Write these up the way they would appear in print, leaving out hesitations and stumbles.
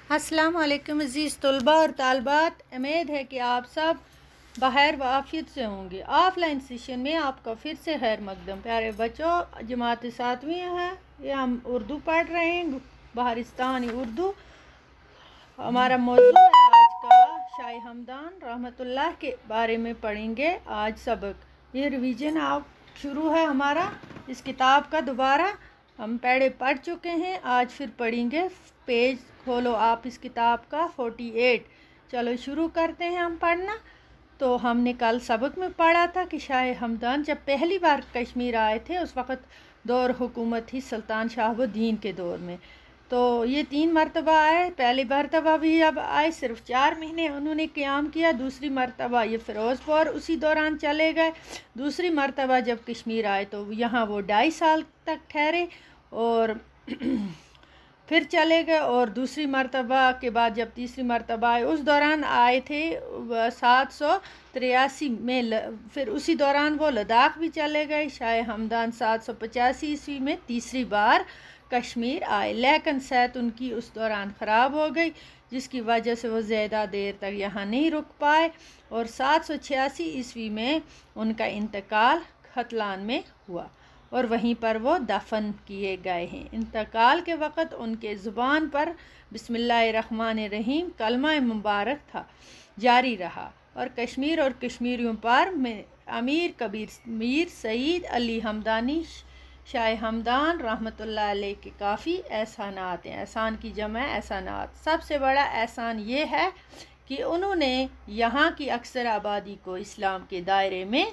السلام علیکم عزیز طلباء اور طالبات، امید ہے کہ آپ سب بخیر و عافیت سے ہوں گے۔ آف لائن سیشن میں آپ کا پھر سے خیر مقدم۔ پیارے بچوں، جماعت 7ویں ہے، یہ ہم اردو پڑھ رہے ہیں، بہارستانی اردو۔ ہمارا موضوع ہے آج کا شاہ ہمدان رحمۃ اللہ کے بارے میں پڑھیں گے آج سبق۔ یہ ریویژن آپ شروع ہے ہمارا اس کتاب کا۔ دوبارہ ہم پہلے پڑھ چکے ہیں، آج پھر پڑھیں گے۔ پیج کھولو آپ اس کتاب کا 48۔ چلو شروع کرتے ہیں ہم پڑھنا۔ تو ہم نے کل سبق میں پڑھا تھا کہ شاہ ہمدان جب پہلی بار کشمیر آئے تھے، اس وقت دور حکومت تھی سلطان شہاب الدین کے دور میں۔ تو یہ 3 مرتبہ آئے۔ پہلی مرتبہ بھی جب آئے صرف 4 مہینے انہوں نے قیام کیا۔ دوسری مرتبہ یہ فیروز پور اسی دوران چلے گئے۔ دوسری مرتبہ جب کشمیر آئے تو یہاں وہ 2.5 سال تک ٹھہرے اور پھر چلے گئے۔ اور دوسری مرتبہ کے بعد جب تیسری مرتبہ آئے، اس دوران آئے تھے 783 میں، پھر اسی دوران وہ لداخ بھی چلے گئے۔ شاہ ہمدان 785 عیسوی میں تیسری بار کشمیر آئے، لیکن صحت ان کی اس دوران خراب ہو گئی، جس کی وجہ سے وہ زیادہ دیر تک یہاں نہیں رک پائے، اور 786 عیسوی میں ان کا انتقال ختلان میں ہوا اور وہیں پر وہ دفن کیے گئے ہیں۔ انتقال کے وقت ان کے زبان پر بسم اللہ الرحمن الرحیم کلمہ مبارک تھا، جاری رہا، اور کشمیر اور کشمیریوں پر امیر کبیر میر سعید علی ہمدانی شاہ ہمدان رحمۃ اللہ علیہ کے کافی احسانات ہیں۔ احسان کی جمع ہے احسانات۔ سب سے بڑا احسان یہ ہے کہ انہوں نے یہاں کی اکثر آبادی کو اسلام کے دائرے میں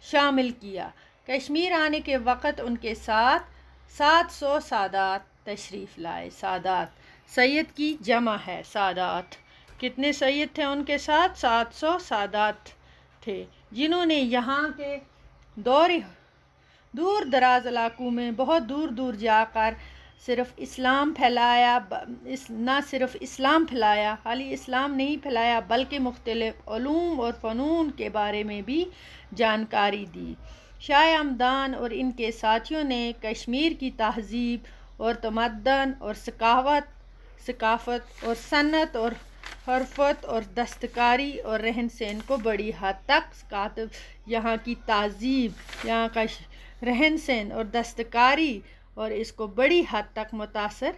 شامل کیا۔ کشمیر آنے کے وقت ان کے ساتھ 700 سادات تشریف لائے۔ سادات سید کی جمع ہے سادات۔ کتنے سید تھے ان کے ساتھ؟ 700 سادات تھے، جنہوں نے یہاں کے دور دراز علاقوں میں بہت دور دور جا کر صرف اسلام پھیلایا، نہ صرف اسلام پھیلایا، خالی اسلام نہیں پھیلایا، بلکہ مختلف علوم اور فنون کے بارے میں بھی جانکاری دی۔ شاہ ہمدان اور ان کے ساتھیوں نے کشمیر کی تہذیب اور تمدن اور ثقافت اور صنعت اور حرفت اور دستکاری اور رہن سہن کو بڑی حد تک یہاں کی تہذیب، یہاں کا رہن سہن اور دستکاری اور اس کو بڑی حد تک متاثر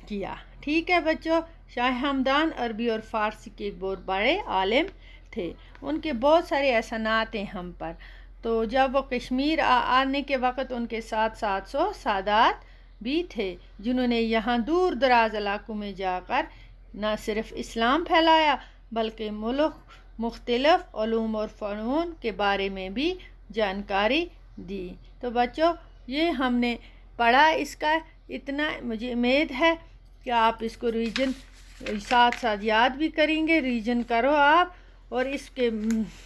کیا۔ ٹھیک ہے بچوں، شاہ ہمدان عربی اور فارسی کے ایک بہت بڑے عالم تھے۔ ان کے بہت سارے احسانات ہیں ہم پر۔ تو جب وہ کشمیر آنے کے وقت ان کے ساتھ 700 سادات بھی تھے، جنہوں نے یہاں دور دراز علاقوں میں جا کر نہ صرف اسلام پھیلایا، بلکہ ملک مختلف علوم اور فنون کے بارے میں بھی جانکاری دی۔ تو بچوں، یہ ہم نے پڑھا، اس کا اتنا مجھے امید ہے کہ آپ اس کو ریویژن ساتھ ساتھ یاد بھی کریں گے۔ ریویژن کرو آپ، اور اس کے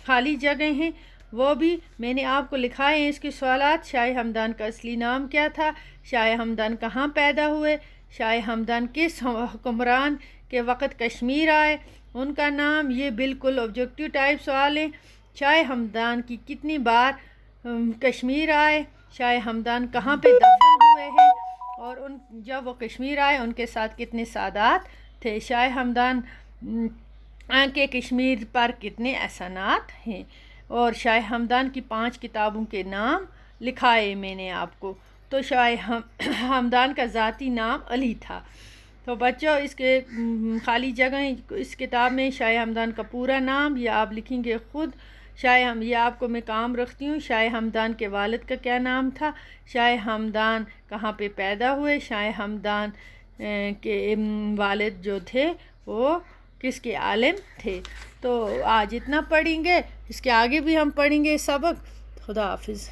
خالی جگہ ہیں وہ بھی میں نے آپ کو لکھائے ہیں۔ اس کے سوالات: شاہ ہمدان کا اصلی نام کیا تھا؟ شاہ ہمدان کہاں پیدا ہوئے؟ شاہ ہمدان کس حکمران کے وقت کشمیر آئے؟ ان کا نام۔ یہ بالکل آبجیکٹیو ٹائپ سوال ہیں۔ شاہ ہمدان کی کتنی بار کشمیر آئے؟ شاہ ہمدان کہاں پہ دفن ہوئے ہیں؟ اور جب وہ کشمیر آئے ان کے ساتھ کتنے سادات تھے؟ شاہ ہمدان کے کشمیر پر کتنے احسانات ہیں؟ اور شاہ ہمدان کی 5 کتابوں کے نام لکھائے میں نے آپ کو۔ تو شاہ ہمدان کا ذاتی نام علی تھا۔ تو بچوں، اس کے خالی جگہ اس کتاب میں شاہ ہمدان کا پورا نام یہ آپ لکھیں گے خود۔ یہ آپ کو میں کام رکھتی ہوں۔ شاہ ہمدان کے والد کا کیا نام تھا؟ شاہ ہمدان کہاں پہ پیدا ہوئے؟ شاہ ہمدان کے والد جو تھے وہ کس کے عالم تھے؟ تو آج اتنا پڑھیں گے، اس کے آگے بھی ہم پڑھیں گے سبق۔ خدا حافظ۔